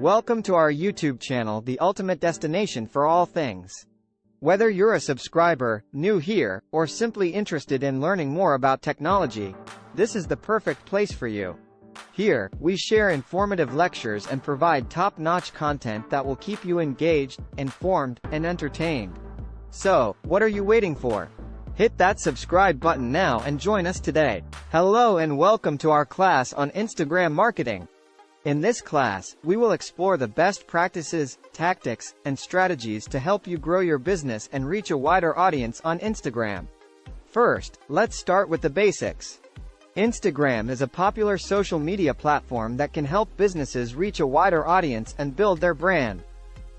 Welcome to our YouTube channel, the ultimate destination for all things. Whether you're a subscriber, new here, or simply interested in learning more about technology, this is the perfect place for you. Here, we share informative lectures and provide top-notch content that will keep you engaged, informed, and entertained. So, what are you waiting for? Hit that subscribe button now and join us today. Hello and welcome to our class on Instagram marketing. In this class, we will explore the best practices, tactics, and strategies to help you grow your business and reach a wider audience on Instagram. First, let's start with the basics. Instagram is a popular social media platform that can help businesses reach a wider audience and build their brand.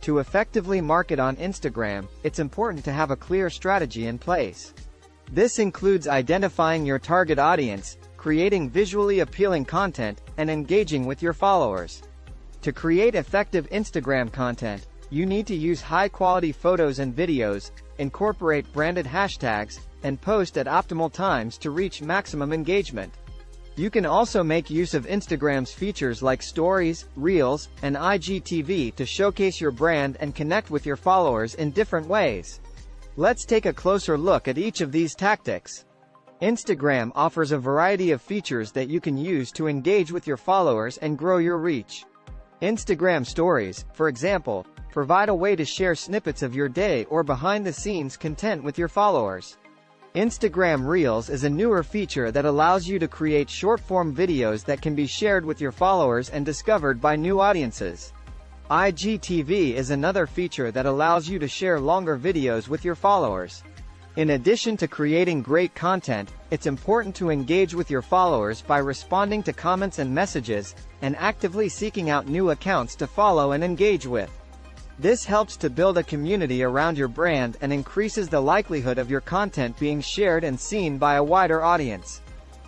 To effectively market on Instagram, it's important to have a clear strategy in place. This includes identifying your target audience, creating visually appealing content, and engaging with your followers. To create effective Instagram content, you need to use high-quality photos and videos, incorporate branded hashtags, and post at optimal times to reach maximum engagement. You can also make use of Instagram's features like Stories, Reels, and IGTV to showcase your brand and connect with your followers in different ways. Let's take a closer look at each of these tactics. Instagram offers a variety of features that you can use to engage with your followers and grow your reach. Instagram Stories, for example, provide a way to share snippets of your day or behind-the-scenes content with your followers. Instagram Reels is a newer feature that allows you to create short-form videos that can be shared with your followers and discovered by new audiences. IGTV is another feature that allows you to share longer videos with your followers. In addition to creating great content, it's important to engage with your followers by responding to comments and messages, and actively seeking out new accounts to follow and engage with. This helps to build a community around your brand and increases the likelihood of your content being shared and seen by a wider audience.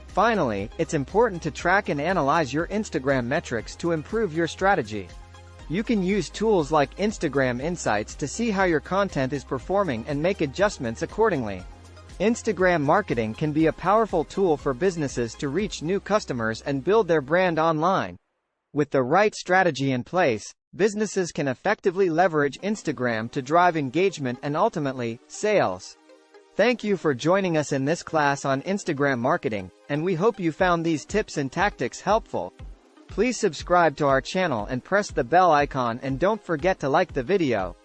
Finally, it's important to track and analyze your Instagram metrics to improve your strategy. You can use tools like Instagram Insights to see how your content is performing and make adjustments accordingly. Instagram marketing can be a powerful tool for businesses to reach new customers and build their brand online. With the right strategy in place, businesses can effectively leverage Instagram to drive engagement and ultimately, sales. Thank you for joining us in this class on Instagram marketing, and we hope you found these tips and tactics helpful. Please subscribe to our channel and press the bell icon, and don't forget to like the video.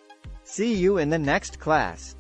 See you in the next class.